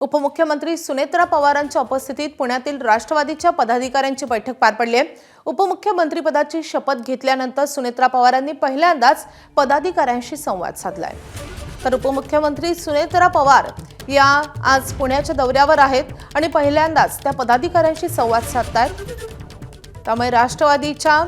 उपमुख्यमंत्री सुनेत्रा पवारांच्या उपस्थितीत पुण्यातील राष्ट्रवादीच्या पदाधिकाऱ्यांची बैठक पार पडली आहे। उपमुख्यमंत्री पदाची शपथ घेतल्यानंतर सुनेत्रा पवारांनी पहिल्यांदाच पदाधिकाऱ्यांशी संवाद साधलाय। तर उपमुख्यमंत्री सुनेत्रा पवार या आज पुण्याच्या दौऱ्यावर आहेत आणि पहिल्यांदाच त्या पदाधिकाऱ्यांशी संवाद साधतायत। त्यामुळे राष्ट्रवादीच्या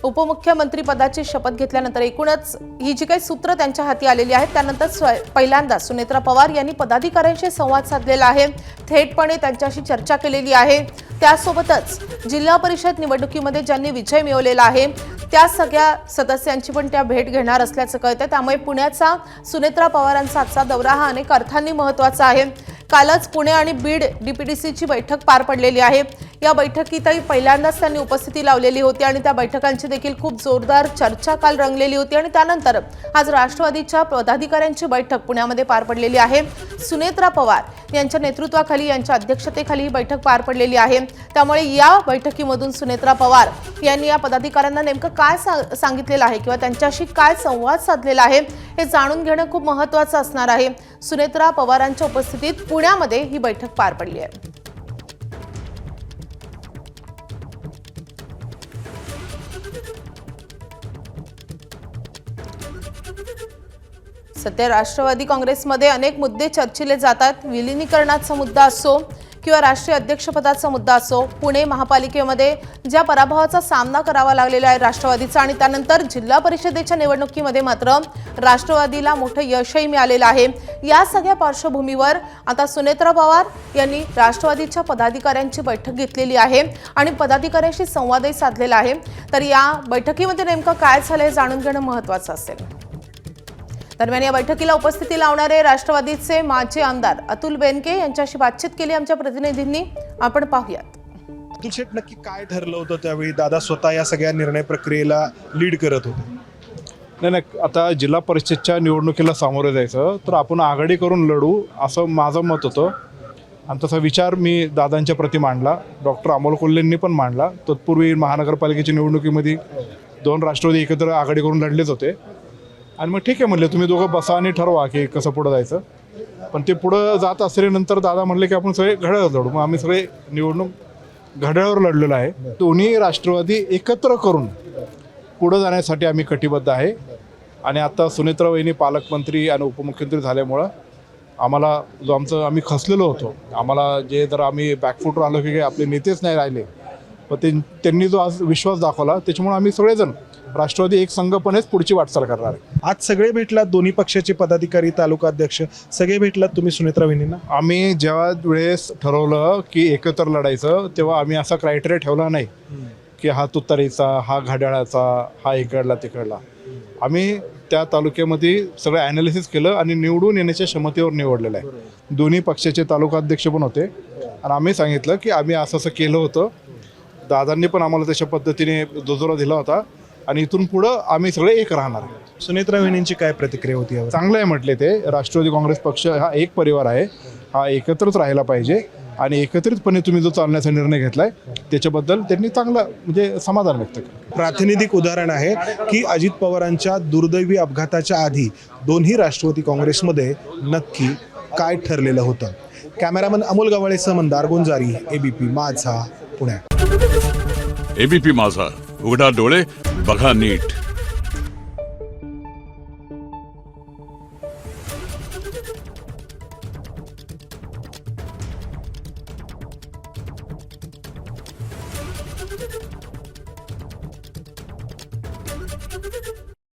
उपमुख्यमंत्री पदाची शपथ घेतल्यानंतर एकूणच ही जी काही सूत्र त्यांच्या हाती आलेली आहेत त्यानंतर पहिल्यांदा सुनेत्रा पवार यांनी पदाधिकाऱ्यांशी संवाद साधलेला आहे, थेटपणे त्यांच्याशी चर्चा केलेली आहे। त्यासोबतच जिल्हा परिषद निवडणुकीमध्ये ज्यांनी विजय मिळवलेला आहे त्या सगळ्या सदस्यांची पण त्या भेट घेणार असल्याचं कळतं। त्यामुळे पुण्याचा सुनेत्रा पवारांचा आजचा दौरा हा अनेक अर्थांनी महत्त्वाचा आहे। कालच पुणे आणि बीड डीपीडीसीची बैठक पार पडलेली आहे। या बैठकीतही पहिल्यांदाच त्यांनी उपस्थिती लावलेली होती आणि त्या बैठकांची देखील खूप जोरदार चर्चा काल रंगलेली होती आणि त्यानंतर आज राष्ट्रवादीच्या पदाधिकाऱ्यांची बैठक पुण्यामध्ये पार पडलेली आहे। सुनेत्रा पवार यांच्या नेतृत्वाखाली, यांच्या अध्यक्षतेखाली ही बैठक पार पडलेली आहे। त्यामुळे या बैठकीमधून सुनेत्रा पवार यांनी या पदाधिकाऱ्यांना नेमकं काय सांगितलेलं आहे किंवा त्यांच्याशी काय संवाद साधलेला आहे हे जाणून घेणं खूप महत्त्वाचं असणार आहे। सुनेत्रा पवारांच्या उपस्थितीत पुण्यामध्ये ही बैठक पार पडली आहे। सध्या राष्ट्रवादी काँग्रेसमध्ये अनेक मुद्दे चर्चिले जातात। विलीनीकरणाचा मुद्दा असो किंवा राष्ट्रीय अध्यक्षपदाचा मुद्दा असो, पुणे महापालिकेमध्ये ज्या पराभवाचा सामना करावा लागलेला आहे राष्ट्रवादीचा आणि त्यानंतर जिल्हा परिषदेच्या निवडणुकीमध्ये मात्र राष्ट्रवादीला मोठं यशही मिळालेलं आहे। या सगळ्या पार्श्वभूमीवर आता सुनेत्रा पवार यांनी राष्ट्रवादीच्या पदाधिकाऱ्यांची बैठक घेतलेली आहे आणि पदाधिकाऱ्यांशी संवादही साधलेला आहे। तर या बैठकीमध्ये नेमकं काय झालं हे जाणून घेणं महत्त्वाचं असेल। दरम्यान या बैठकीला उपस्थिती लावणारे राष्ट्रवादीचे माजी आमदार अतुल बेनके यांच्याशी बातचीत केली आमच्या प्रतिनिधींनी, आपण पाहूयात। अतुल शेठ, नक्की काय ठरलं होतं त्यावेळी? दादा स्वतः या सगळ्या निर्णय प्रक्रियेला लीड करत होते। नाही, आता जिल्हा परिषदच्या निवडणुकीला सामोरे जायचं तर आपण आघाडी करून लढू असं माझं मत होतं आणि तसा विचार मी दादांच्या प्रति मांडला, डॉक्टर अमोल कोल्हेंनी पण मांडला। तत्पूर्वी महानगरपालिकेच्या निवडणुकीमध्ये दोन राष्ट्रवादी एकत्र आघाडी करून लढलेच होते आणि मग ठीक आहे म्हणले, तुम्ही दोघं बसा आणि ठरवा की कसं पुढं जायचं। पण ते पुढं जात असल्यानंतर दादा म्हणले की आपण सगळे घड्याळावर लढू। मग आम्ही सगळे निवडणूक घड्याळावर लढलेलो आहे। दोन्ही राष्ट्रवादी एकत्र करून पुढं जाण्यासाठी आम्ही कटिबद्ध आहे आणि आता सुनेत्रा वहिनी पालकमंत्री आणि उपमुख्यमंत्री झाल्यामुळं आम्हाला जो आम्ही खचलेलो होतो, आम्हाला जे जर आम्ही बॅकफुटवर आलो की आपले नेतेच नाही राहिले, पण त्यांनी जो आज विश्वास दाखवला त्याच्यामुळे आम्ही सगळेजण राष्ट्रवादी एक संघपणेच पुढची वाटचाल करणार आहे। आज सगळे भेटलात, दोन्ही पक्षाचे पदाधिकारी, तालुका अध्यक्ष सगळे भेटलात तुम्ही सुनेत्रा वहिनींना? आम्ही जेव्हा वेळेस ठरवलं की एकत्र लढायचं तेव्हा आम्ही असा क्रायटेरिया ठेवला नाही की हा तुतारीचा, हा घड्याळाचा, हा इकडला तिकडला। आम्ही त्या तालुक्यामध्ये सगळं ॲनालिसिस केलं आणि निवडून येण्याच्या क्षमतेवर निवडलेलं आहे। दोन्ही पक्षाचे तालुका अध्यक्ष पण होते आणि आम्ही सांगितलं की आम्ही असं केलं होतं। दादांनी पण आम्हाला तशा पद्धतीने दुजोरा दिला होता आणि इथून पुढं आम्ही सगळे एक राहणार आहे। सुनेत्रा वहिनींची काय प्रतिक्रिया होती यावर? चांगलं आहे म्हटले ते। राष्ट्रवादी काँग्रेस पक्ष हा एक परिवार आहे, हा एकत्रच राहायला पाहिजे आणि एकत्रितपणे तुम्ही जो चालण्याचा निर्णय घेतलाय त्याच्याबद्दल त्यांनी चांगलं म्हणजे समाधान व्यक्त केलं। प्रातिनिधिक उदाहरण आहे की अजित पवारांच्या दुर्दैवी अपघाताच्या आधी दोन्ही राष्ट्रवादी काँग्रेसमध्ये नक्की काय ठरलेलं होतं। कॅमेरामन अमोल गवाळेसह मंदार गुंजारी, एबीपी माझा, पुणे। एबीपी माझा, उघडा डोळे बघा नीट।